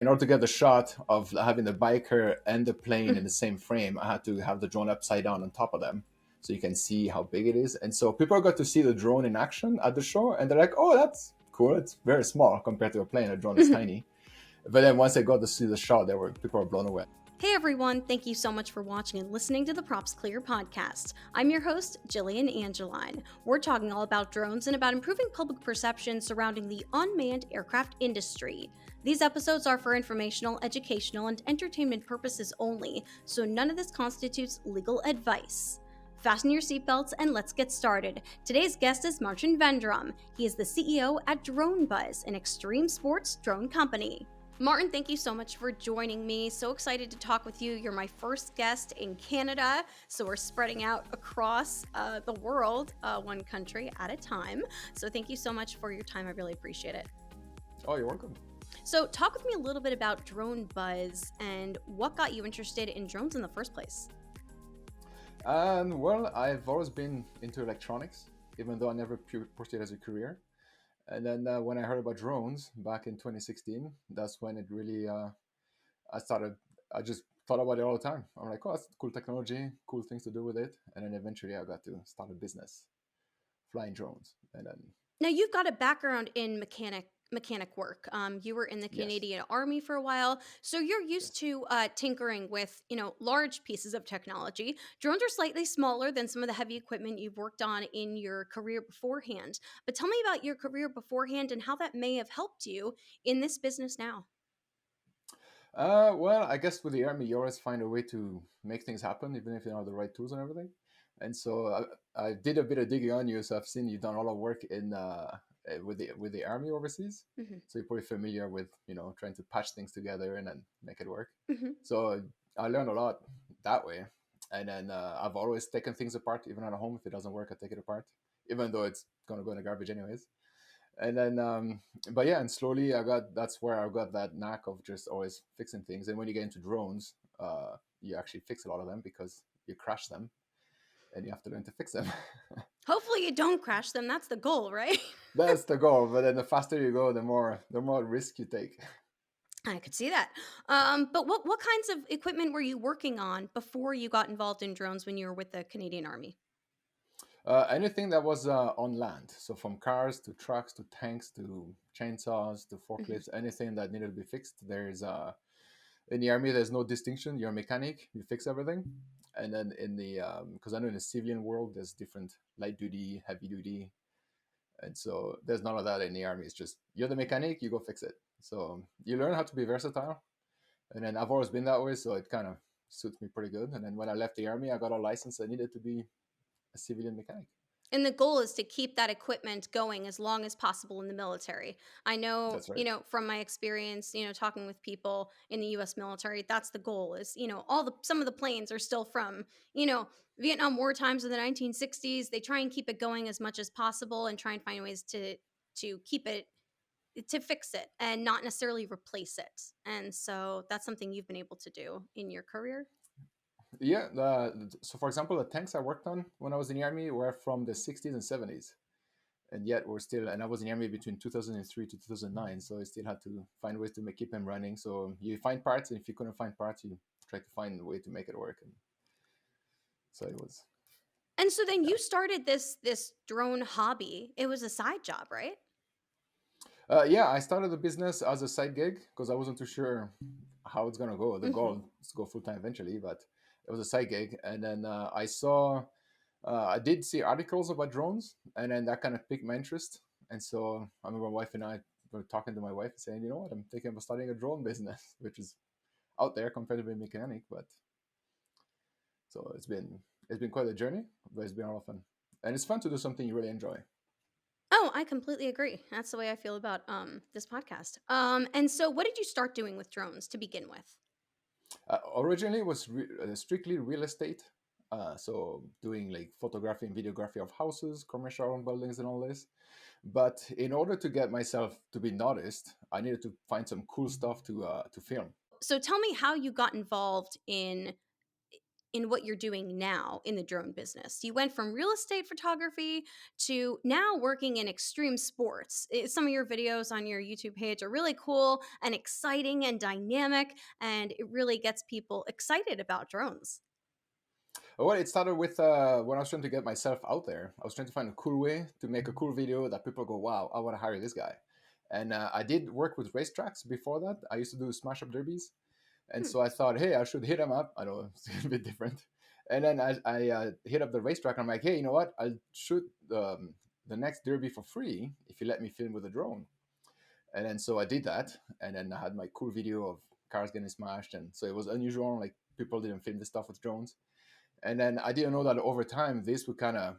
In order to get the shot of having the biker and the plane in Mhm. the same frame, I had to have the drone upside down on top of them so you can see how big it is. And so people got to see the drone in action at the show, and they're like, "Oh, that's cool. It's very small compared to a plane. A drone is tiny." But then once they got to see the shot, people were blown away. Hey everyone, thank you so much for watching and listening to the PropsClear podcast. I'm your host, Jillian Angeline. We're talking all about drones and about improving public perception surrounding the unmanned aircraft industry. These episodes are for informational, educational, and entertainment purposes only, so none of this constitutes legal advice. Fasten your seatbelts and let's get started. Today's guest is Martin Vendrame. He is the CEO at DroneBuzz, an extreme sports drone company. Martin, thank you so much for joining me. So excited to talk with you. You're my first guest in Canada, so we're spreading out across the world, one country at a time. So thank you so much for your time. I really appreciate it. Oh, you're welcome. So talk with me a little bit about DroneBuzz and what got you interested in drones in the first place. Well, I've always been into electronics, even though I never pursued it as a career. And then when I heard about drones back in 2016, that's when it really I started. I just thought about it all the time. I'm like, oh, that's cool technology, cool things to do with it. And then eventually, I got to start a business, flying drones. And then Now you've got a background in mechanic work. You were in the yes, Canadian Army for a while, so you're used yes. to tinkering with large pieces of technology. Drones are slightly smaller than some of the heavy equipment you've worked on in your career beforehand. But tell me about your career beforehand and how that may have helped you in this business now. Well, I guess with the army, you always find a way to make things happen, even if you don't have the right tools and everything. And so I did a bit of digging on you, so I've seen you've done a lot of work in with the army overseas. Hmm. So you're probably familiar with trying to patch things together and then make it work. Hmm. So I learned a lot that way. And then I've always taken things apart, even at home. If it doesn't work, I take it apart, even though it's gonna go in the garbage anyways. And then but yeah, and slowly that's where I got that knack of just always fixing things. And when you get into drones, you actually fix a lot of them because you crash them and you have to learn to fix them. Hopefully, you don't crash them. That's the goal, right? That's the goal. But then the faster you go, the more risk you take. I could see that. But what kinds of equipment were you working on before you got involved in drones when you were with the Canadian Army? Anything that was on land, so from cars to trucks to tanks to chainsaws to Hmm. forklifts, anything that needed to be fixed. There's in the army, there's no distinction. You're a mechanic, you fix everything. And then in the because I know in the civilian world, there's different light duty, heavy duty, and so there's none of that in the army. It's just you're the mechanic, you go fix it. So you learn how to be versatile, and then I've always been that way, so it kind of suits me pretty good. And then when I left the army, I got a license. I needed to be a civilian mechanic. And the goal is to keep that equipment going as long as possible in the military. I know, That's right. from my experience, talking with people in the US military, that's the goal is, some of the planes are still from, you know, Vietnam War times in the 1960s. They try and keep it going as much as possible and try and find ways to keep it to fix it and not necessarily replace it. And so that's something you've been able to do in your career. Yeah. So, for example, the tanks I worked on when I was in the army were from the 60s and 70s, and yet we're still. And I was in the army between 2003 to 2009, so I still had to find ways to keep them running. So you find parts, and if you couldn't find parts, you try to find a way to make it work. And so it was. And so then Yeah. you started this drone hobby. It was a side job, right? Yeah, I started the business as a side gig because I wasn't too sure how it's gonna go. The Mhm. goal is to go full time eventually, but it was a side gig. And then I did see articles about drones, and then that kind of piqued my interest. And so I remember my wife and I were talking to my wife and saying, you know what, I'm thinking about starting a drone business, which is out there compared to being a mechanic. But so it's been quite a journey, but it's been a lot of fun, and it's fun to do something you really enjoy. Oh, I completely agree. That's the way I feel about this podcast. And so what did you start doing with drones to begin with? Originally, it was strictly real estate. So doing like photography and videography of houses, commercial buildings, and all this. But in order to get myself to be noticed, I needed to find some cool stuff to film. So tell me how you got involved in in what you're doing now in the drone business? You went from real estate photography to now working in extreme sports. Some of your videos on your YouTube page are really cool and exciting and dynamic, and it really gets people excited about drones. Well, it started with when I was trying to get myself out there. I was trying to find a cool way to make a cool video that people go, wow, I want to hire this guy. And I did work with racetracks before that. I used to do smash up derbies. And Hmm. so I thought, hey, I should hit him up. I know it's a bit different. And then I hit up the racetrack. And I'm like, hey, you know what? I'll shoot the next derby for free if you let me film with a drone. And then so I did that. And then I had my cool video of cars getting smashed. And so it was unusual. Like people didn't film this stuff with drones. And then I didn't know that over time, this would kind of,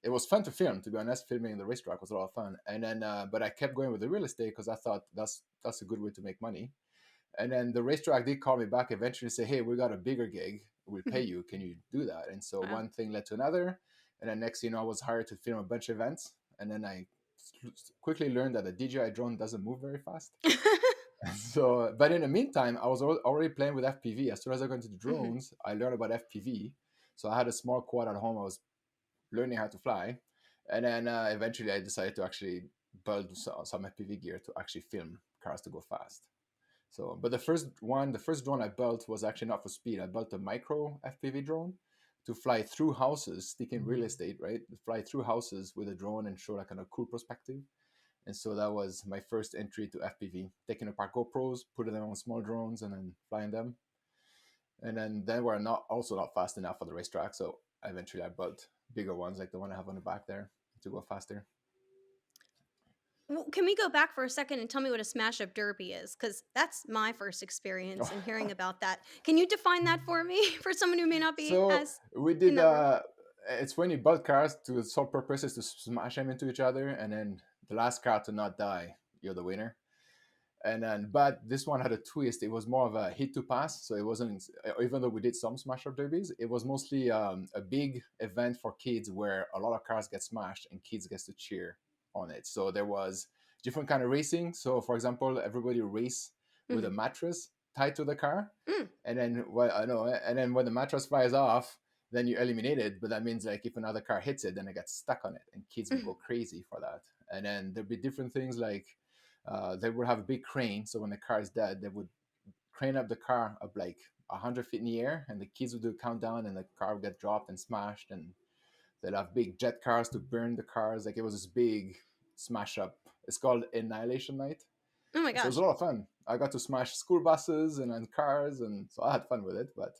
it was fun to film, to be honest. Filming the racetrack was a lot of fun. And then, but I kept going with the real estate because I thought that's a good way to make money. And then the racetrack did call me back eventually and say, hey, we got a bigger gig. We'll pay you. Can you do that? And so Wow. one thing led to another. And then next, I was hired to film a bunch of events. And then I quickly learned that a DJI drone doesn't move very fast. So, but in the meantime, I was already playing with FPV. As soon as I got into the Mhm. drones, I learned about FPV. So I had a small quad at home. I was learning how to fly. And then eventually I decided to actually build some FPV gear to actually film cars to go fast. So, but the first drone I built was actually not for speed. I built a micro FPV drone to fly through houses, stick in real estate, right? Fly through houses with a drone and show like kind of cool perspective. And so that was my first entry to FPV, taking apart GoPros, putting them on small drones, and then flying them. And then they were not fast enough for the racetrack. So eventually I built bigger ones like the one I have on the back there to go faster. Well, can we go back for a second and tell me what a smash up derby is? Because that's my first experience in hearing about that. Can you define that for me for someone who may not be So as we in did. that world? It's when you build cars to sole purposes to smash them into each other, and then the last car to not die, you're the winner. And then, but this one had a twist. It was more of a hit to pass, so it wasn't. Even though we did some smash up derbies, it was mostly a big event for kids where a lot of cars get smashed and kids gets to cheer on it. So there was different kind of racing. So for example, everybody race with a Mhm. mattress tied to the car, Mm. and then well, I know, and then when the mattress flies off, then you eliminate it. But that means like if another car hits it, then it gets stuck on it, and kids would Mhm. go crazy for that. And then there'd be different things like they would have a big crane, so when the car is dead, they would crane up the car up like 100 feet in the air, and the kids would do a countdown, and the car would get dropped and smashed, and they'd have big jet cars to burn the cars. Like it was this big smash up. It's called Annihilation Night. Oh my And so it was gosh. a lot of fun. I got to smash school buses and then cars, and so I had fun with it. But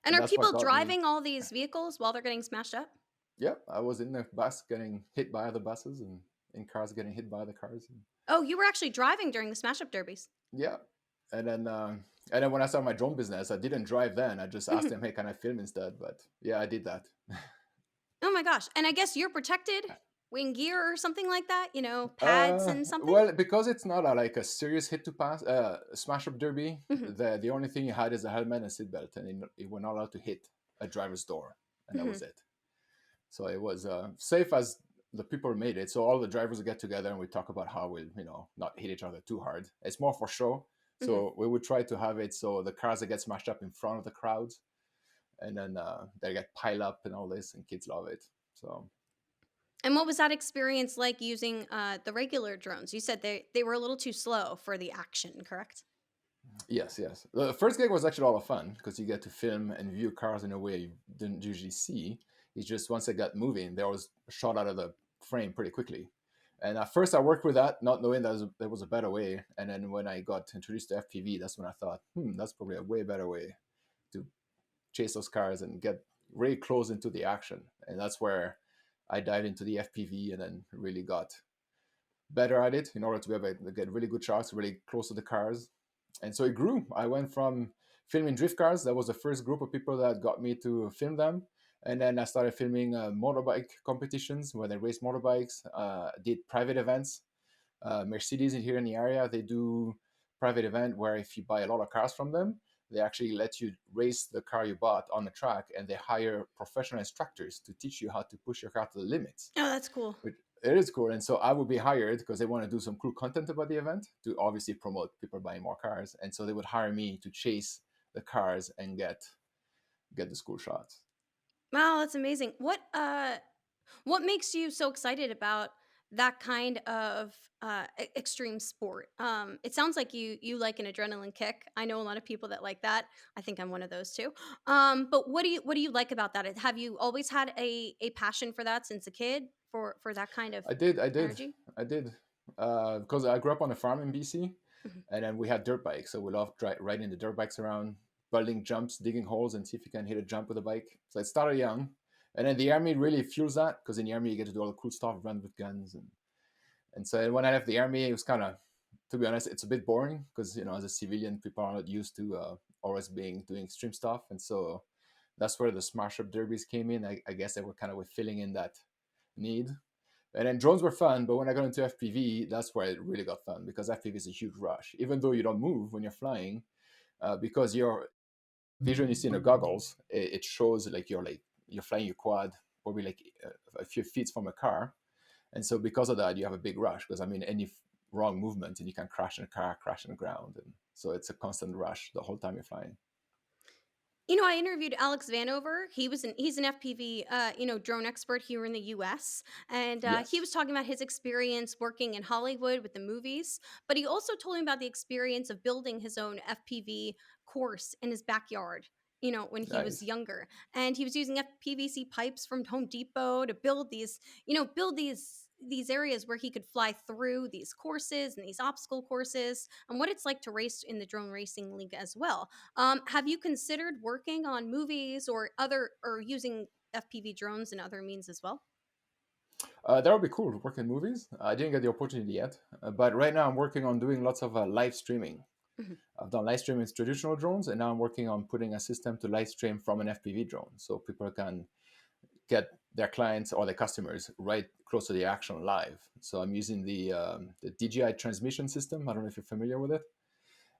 And and are that's what people got me. driving all these vehicles while they're getting smashed up? Yeah, I was in the bus getting hit by other buses, and in cars getting hit by other cars. And Oh, you were actually driving during the smash up derbies. yeah, and then when I started my drone business, I didn't drive then. I just asked Mhm. them, hey, can I film instead? But yeah, I did that. Oh my gosh. And I guess you're protected wing gear or something like that, pads and something? Well, because it's not like a serious hit to pass, smash up derby. Mhm. The only thing you had is a helmet and seatbelt, and you were not allowed to hit a driver's door, and that was Mhm. it. So it was safe as the people made it. So all the drivers would get together and we talk about how we'll, not hit each other too hard. It's more for show. Mhm. So we would try to have it so the cars that get smashed up in front of the crowds, and then they get piled up and all this, and kids love it. So And what was that experience like using the regular drones? You said they were a little too slow for the action, correct? yes, yes. The first gig was actually a lot of fun because you get to film and view cars in a way you didn't usually see. It's just once they got moving, they was shot out of the frame pretty quickly. And at first, I worked with that, not knowing that there was a better way. And then when I got introduced to FPV, that's when I thought, that's probably a way better way to chase those cars and get really close into the action. And that's where I dived into the FPV and then really got better at it in order to be able to get really good shots really close to the cars. And so it grew. I went from filming drift cars. That was the first group of people that got me to film them. And then I started filming motorbike competitions where they race motorbikes, did private events. Mercedes in here in the area, they do private event where if you buy a lot of cars from them, they actually let you race the car you bought on the track, and they hire professional instructors to teach you how to push your car to the limits. Oh, that's cool. Which it is cool. And so I would be hired because they want to do some cool content about the event to obviously promote people buying more cars. And so they would hire me to chase the cars and get get the school shots. Wow, that's amazing. What makes you so excited about that kind of extreme sport? It sounds like you like an adrenaline kick. I know a lot of people that like that. I think I'm one of those too. But what do you like about that? Have you always had a passion for that since a kid for that kind of I did, I did, energy? I did. Because I grew up on a farm in BC, Mhm. and then we had dirt bikes, so we loved riding the dirt bikes around, building jumps, digging holes, and see if you can hit a jump with a bike. So it started young, and then the army really fuels that because in the army you get to do all the cool stuff, run with guns, and so when I left the army, it was kind of, to be honest, it's a bit boring because as a civilian, people are not used to always being doing extreme stuff, and so that's where the smash up derbies came in. I guess they were kind of filling in that need. And then drones were fun, but when I got into FPV, that's where it really got fun because FPV is a huge rush. Even though you don't move when you're flying, because your vision you see in the goggles, it shows like you're flying your quad probably like a few feet from a car, and so because of that, you have a big rush because I mean any wrong movement and you can crash in a car, crash in the ground, and so it's a constant rush the whole time you're flying. I interviewed Alex Vanover. He's an FPV, drone expert here in the U.S. And he Yes, was talking about his experience working in Hollywood with the movies. But he also told me about the experience of building his own FPV course in his backyard. When he was nice. younger, and he was using PVC pipes from Home Depot to build these areas where he could fly through these courses and these obstacle courses, and what it's like to race in the drone racing league as well. Have you considered working on movies or using FPV drones and other means as well? That would be cool to work in movies. I didn't get the opportunity yet, but right now I'm working on doing lots of live streaming. Mhm. I've done live streaming with traditional drones, and now I'm working on putting a system to live stream from an FPV drone, so people can get their clients or their customers right close to the action live. So I'm using the DJI transmission system. I don't know if you're familiar with it.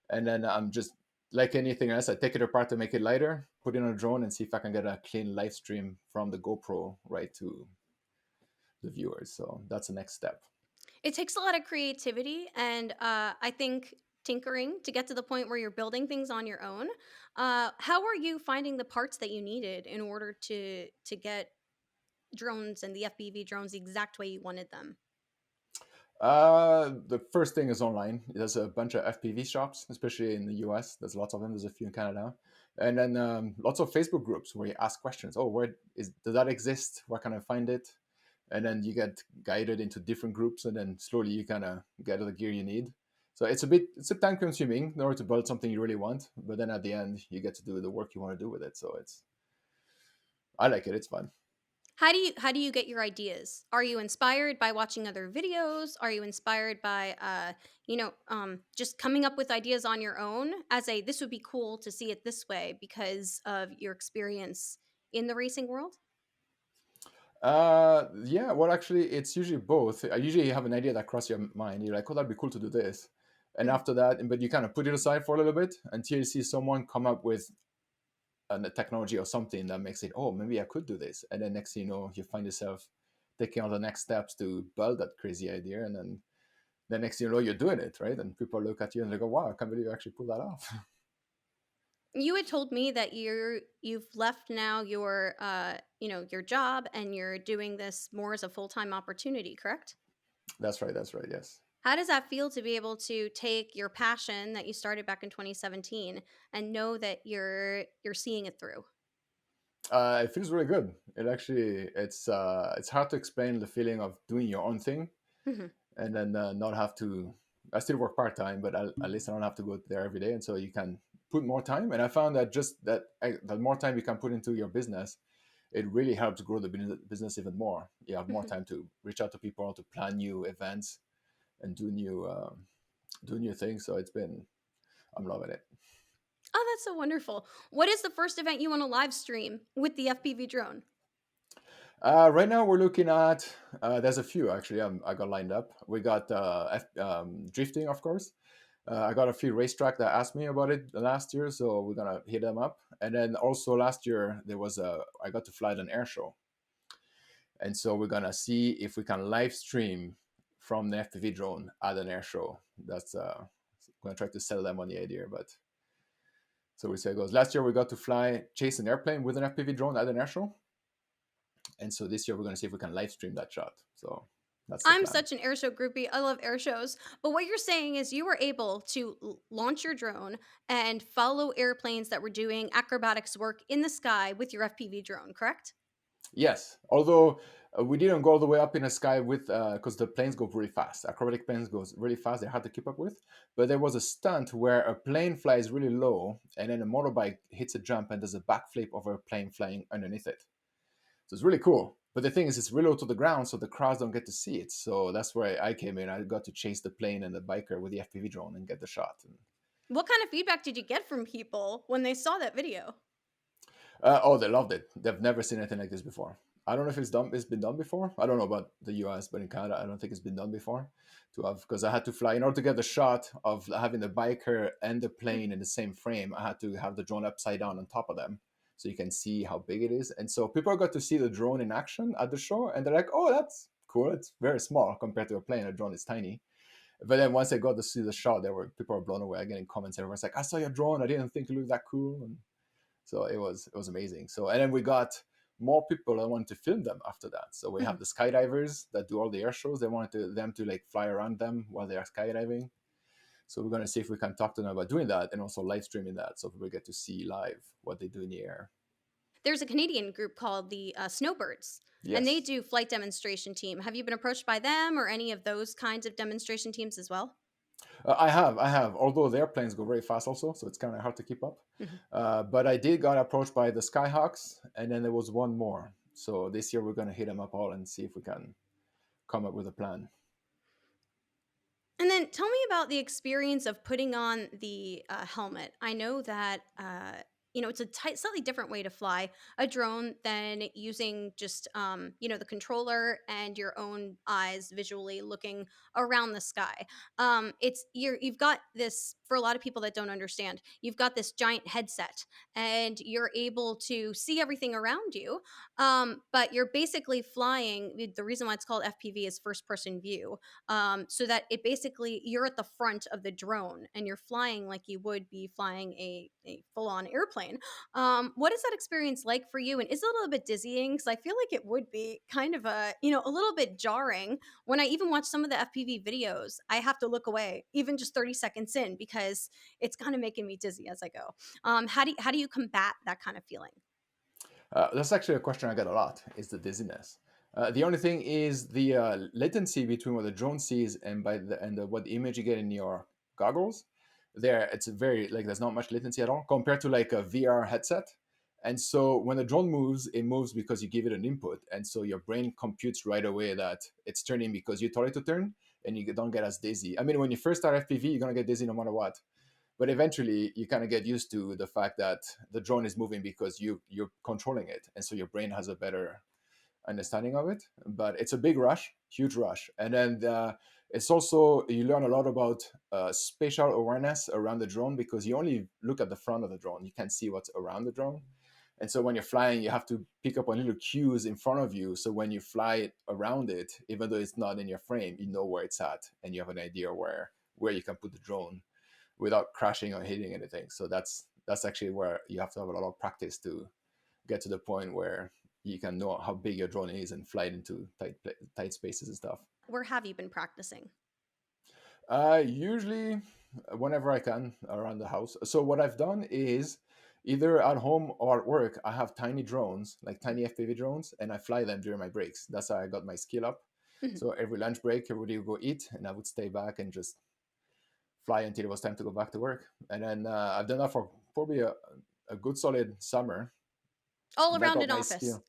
And then I'm just like anything else, I take it apart to make it lighter, put it on a drone, and see if I can get a clean live stream from the GoPro right to the viewers. So that's the next step. It takes a lot of creativity and I think tinkering to get to the point where you're building things on your own. How are you finding the parts that you needed in order to get drones and the FPV drones the exact way you wanted them? The first thing is online. There's a bunch of FPV shops, especially in the US. There's lots of them. There's a few in Canada, and then lots of Facebook groups where you ask questions. Oh, does that exist? Where can I find it? And then you get guided into different groups, and then slowly you kind of get the gear you need. So it's a time consuming in order to build something you really want, but then at the end you get to do the work you want to do with it. So I like it. It's fun. How do you get your ideas? Are you inspired by watching other videos? Are you inspired by just coming up with ideas on your own as a this would be cool to see it this way because of your experience in the racing world? Yeah, well, actually, it's usually both. I usually have an idea that crosses your mind. You're like, oh, that'd be cool to do this. And Mhm. after that, but you kind of put it aside for a little bit until you see someone come up with a technology or something that makes it, oh, maybe I could do this. And then next thing you know, you find yourself taking all the next steps to build that crazy idea. And then the next thing you know, you're doing it, right? And people look at you and they go, wow, I can't believe you actually pulled that off. You had told me that you've left now your job and you're doing this more as a full-time opportunity, correct? That's right. That's right. Yes. How does that feel to be able to take your passion that you started back in 2017 and know that you're seeing it through? It feels really good. It's hard to explain the feeling of doing your own thing Mhm. and then not have to. I still work part time, but at least I don't have to go there every day, and so you can put more time. And I found that the more time you can put into your business, it really helps grow the business even more. You have more Mhm. time to reach out to people, to plan new events, and do new things. So I'm loving it. Oh, that's so wonderful. What is the first event you want to live stream with the FPV drone? Right now, we're looking at. There's a few actually. I got lined up. We got drifting, of course. I got a few racetrack that asked me about it last year, so we're gonna hit them up. And then also last year I got to fly at an air show, and so we're gonna see if we can live stream from the FPV drone at an air show. That's gonna try to sell them on the idea, but So we say it goes. Last year we got to chase an airplane with an FPV drone at an air show, and so this year we're going to see if we can live stream that shot. So that's the I'm plan. such an air show groupie. I love air shows. But what you're saying is you were able to launch your drone and follow airplanes that were doing acrobatics work in the sky with your FPV drone, correct? Yes, although we didn't go all the way up in the sky with because the planes go really fast. Acrobatic planes goes really fast; they're hard to keep up with. But there was a stunt where a plane flies really low, and then a motorbike hits a jump and does a backflip over a plane flying underneath it. So it's really cool. But the thing is, it's really low to the ground, so the crowds don't get to see it. So that's where I came in. I got to chase the plane and the biker with the FPV drone and get the shot. What kind of feedback did you get from people when they saw that video? Oh, they loved it. They've never seen anything like this before. I don't know if it's done. It's been done before. I don't know about the US, but in Canada, I don't think it's been done before. To have because I had to fly in order to get the shot of having the biker and the plane in the same frame. I had to have the drone upside down on top of them, so you can see how big it is. And so people got to see the drone in action at the show, and they're like, "Oh, that's cool. It's very small compared to a plane. A drone is tiny." But then once they got to see the shot, people were blown away. Getting comments, everyone's like, "I saw your drone. I didn't think it looked that cool." And so it was amazing. So and then we got more people that wanted to film them after that. So we have Mhm. the skydivers that do all the air shows. They wanted them to like fly around them while they are skydiving. So we're gonna see if we can talk to them about doing that and also live streaming that, so people get to see live what they do in the air. There's a Canadian group called the Snowbirds, and they Yes, do flight demonstration team. Have you been approached by them or any of those kinds of demonstration teams as well? I have. Although their planes go very fast also, so it's kind of hard to keep up. Mhm. But I did got approached by the Skyhawks, and then there was one more. So this year we're gonna hit them up all and see if we can come up with a plan. And then tell me about the experience of putting on the helmet. I know that it's a slightly different way to fly a drone than using just the controller and your own eyes visually looking around the sky. You've got this for a lot of people that don't understand. You've got this giant headset, and you're able to see everything around you. But you're basically flying. The reason why it's called FPV is first person view, so that it basically you're at the front of the drone and you're flying like you would be flying a full-on airplane. What is that experience like for you, and is it a little bit dizzying? Because I feel like it would be kind of a little bit jarring. When I even watch some of the FPV videos, I have to look away even just 30 seconds in because it's kind of making me dizzy as I go. How do you combat that kind of feeling? That's actually a question I get a lot, is the dizziness. The only thing is the latency between what the drone sees and what image you get in your goggles. There, it's very like there's not much latency at all compared to like a VR headset. And so when the drone moves, it moves because you give it an input, and so your brain computes right away that it's turning because you told it to turn, and you don't get as dizzy. I mean, when you first start FPV, you're gonna get dizzy no matter what, but eventually you kind of get used to the fact that the drone is moving because you're controlling it, and so your brain has a better understanding of it. But it's a big rush, huge rush. And then it's also you learn a lot about spatial awareness around the drone, because you only look at the front of the drone, you can't see what's around the drone. And so when you're flying, you have to pick up on little cues in front of you, so when you fly around it, even though it's not in your frame, you know where it's at, and you have an idea where you can put the drone without crashing or hitting anything. So that's actually where you have to have a lot of practice to get to the point where you can know how big your drone is and fly it into tight spaces and stuff. Where have you been practicing? Usually, whenever I can around the house. So what I've done is either at home or at work, I have tiny drones, like tiny FPV drones, and I fly them during my breaks. That's how I got my skill up. Mhm. So every lunch break, everybody would go eat, and I would stay back and just fly until it was time to go back to work. And then I've done that for probably a good solid summer. All That around got an my office. skill.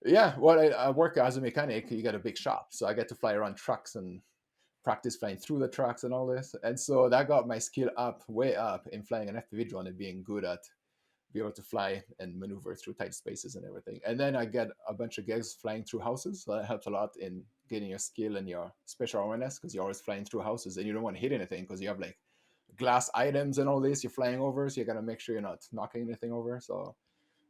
Yeah, well, I work as a mechanic. You got a big shop, so I get to fly around trucks and practice flying through the trucks and all this. And so that got my skill up, way up in flying an FPV drone and being good at be able to fly and maneuver through tight spaces and everything. And then I get a bunch of gigs flying through houses. So that helps a lot in getting your skill and your spatial awareness, because you're always flying through houses and you don't want to hit anything because you have like glass items and all this you're flying over. So you got to make sure you're not knocking anything over. So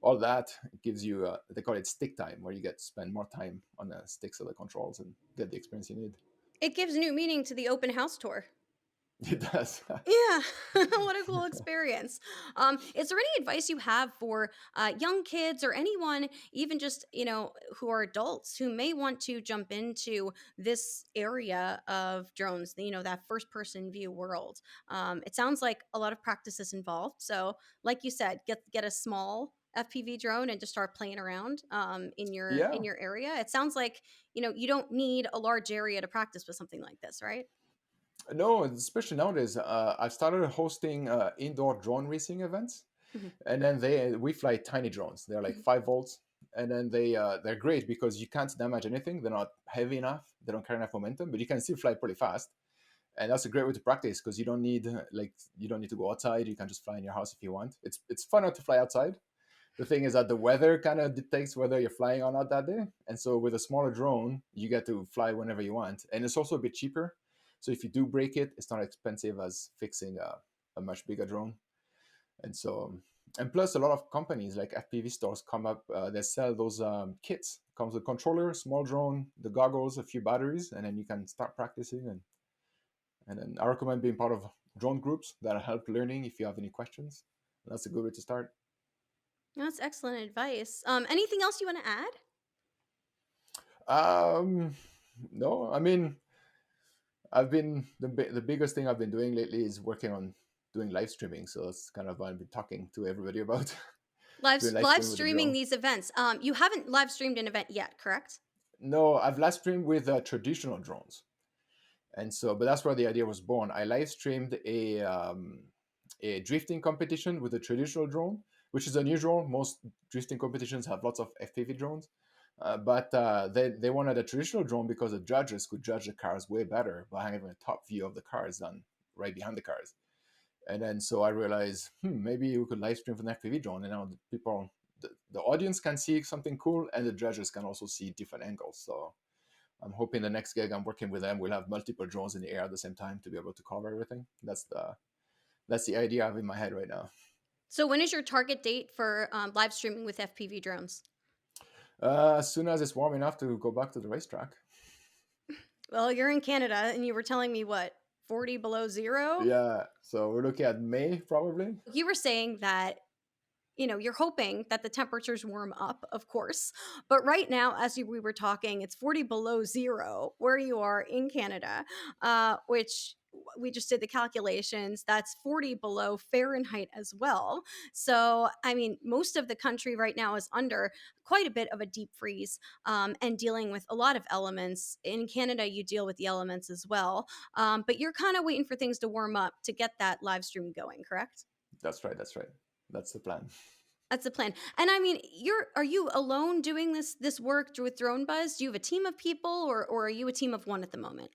all that gives you, they call it stick time, where you get to spend more time on the sticks of the controls and get the experience you need. It gives new meaning to the open house tour. It does. Yeah, what a cool experience. Is there any advice you have for young kids or anyone, even just who are adults who may want to jump into this area of drones? That first-person view world. It sounds like a lot of practice is involved. So, like you said, get a small FPV drone and just start playing around in your Yeah. area. It sounds like you don't need a large area to practice with something like this, right? No, especially nowadays, I've started hosting indoor drone racing events, Mhm, and then we fly tiny drones. They're like mhm. 5 volts, and then they're great because you can't damage anything. They're not heavy enough. They don't carry enough momentum, but you can still fly pretty fast. And that's a great way to practice because you don't need to go outside. You can just fly in your house if you want. It's funner to fly outside. The thing is that the weather kind of dictates whether you're flying or not that day. And so with a smaller drone, you get to fly whenever you want. And it's also a bit cheaper. So if you do break it, it's not expensive as fixing a much bigger drone. And so, and plus a lot of companies like FPV stores come up, they sell those kits. Comes with a controller, small drone, the goggles, a few batteries, and then you can start practicing. And then I recommend being part of drone groups that help learning if you have any questions. That's a good way to start. That's excellent advice. Anything else you want to add? Um, no, I mean, I've been the biggest thing I've been doing lately is working on doing live streaming. So that's kind of what I've been talking to everybody about doing live Live streaming with the streaming drone. these events. You haven't live streamed an event yet, correct? No, I've live streamed with traditional drones, and so but that's where the idea was born. I live streamed a drifting competition with a traditional drone, which is unusual. Most drifting competitions have lots of FPV drones. But they wanted a traditional drone because the judges could judge the cars way better by having a top view of the cars than right behind the cars. And then so I realized, maybe we could live stream from an FPV drone, and now the audience can see something cool, and the judges can also see different angles. So I'm hoping the next gig I'm working with them will have multiple drones in the air at the same time to be able to cover everything. That's the idea I have in my head right now. So when is your target date for live streaming with FPV drones? As soon as it's warm enough to go back to the racetrack. Well, you're in Canada, and you were telling me what 40 below zero. Yeah, so we're looking at May probably. You were saying that you're hoping that the temperatures warm up, of course. But right now, we were talking, it's 40 below zero where you are in Canada, which we just did the calculations. That's 40 below Fahrenheit as well. So, I mean, most of the country right now is under quite a bit of a deep freeze and dealing with a lot of elements. In Canada, you deal with the elements as well. But you're kind of waiting for things to warm up to get that live stream going, correct? That's right. That's right. That's the plan. That's the plan. And I mean, are you alone doing this work with DroneBuzz? Do you have a team of people, or are you a team of one at the moment?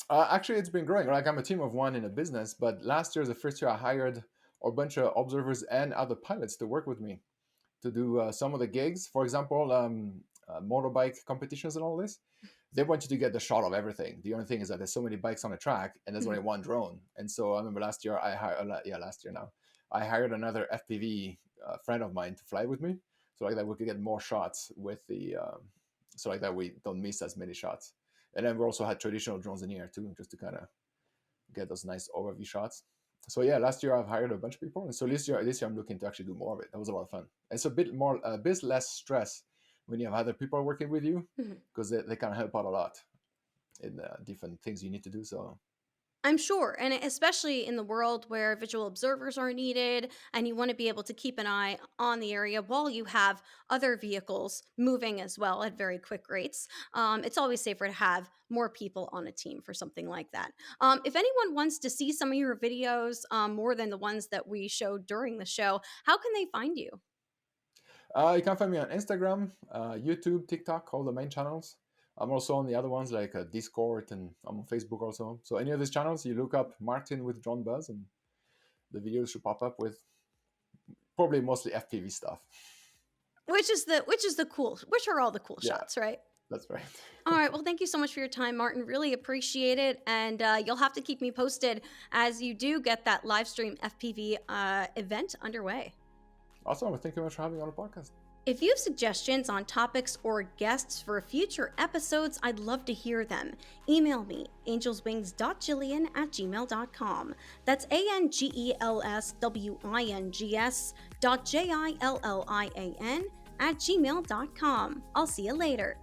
Actually, it's been growing. Like I'm a team of one in a business, but last year, the first year, I hired a bunch of observers and other pilots to work with me to do some of the gigs. For example, motorbike competitions and all this. They want you to get the shot of everything. The only thing is that there's so many bikes on a track and there's only Mhm. one drone. And so I remember last year, last year now, I hired another FPV friend of mine to fly with me. So like that we could get more shots with so like that we don't miss as many shots. And then we also had traditional drones in here too, just to kind of get those nice overview shots. So yeah, last year I've hired a bunch of people, and so this year I'm looking to actually do more of it. That was a lot of fun. It's a bit less stress when you have other people working with you Mhm. because they can help out a lot in different things you need to do. So I'm sure, and especially in the world where visual observers are needed, and you want to be able to keep an eye on the area while you have other vehicles moving as well at very quick rates. It's always safer to have more people on a team for something like that. If anyone wants to see some of your videos more than the ones that we showed during the show, how can they find you? you can find me on Instagram, YouTube, TikTok, all the main channels. I'm also on the other ones like Discord, and I'm on Facebook also. So any of these channels, you look up Martin with DroneBuzz, and the videos should pop up with probably mostly FPV stuff. Which are all the cool Yeah, shots, right? that's right. All right. Well, thank you so much for your time, Martin. Really appreciate it. And you'll have to keep me posted as you do get that live stream FPV event underway. Awesome. Thank you very much for having me on the podcast. If you have suggestions on topics or guests for future episodes, I'd love to hear them. Email me, angelswings.jillian@gmail.com. That's ANGELSWINGS.JILLIAN@gmail.com. I'll see you later.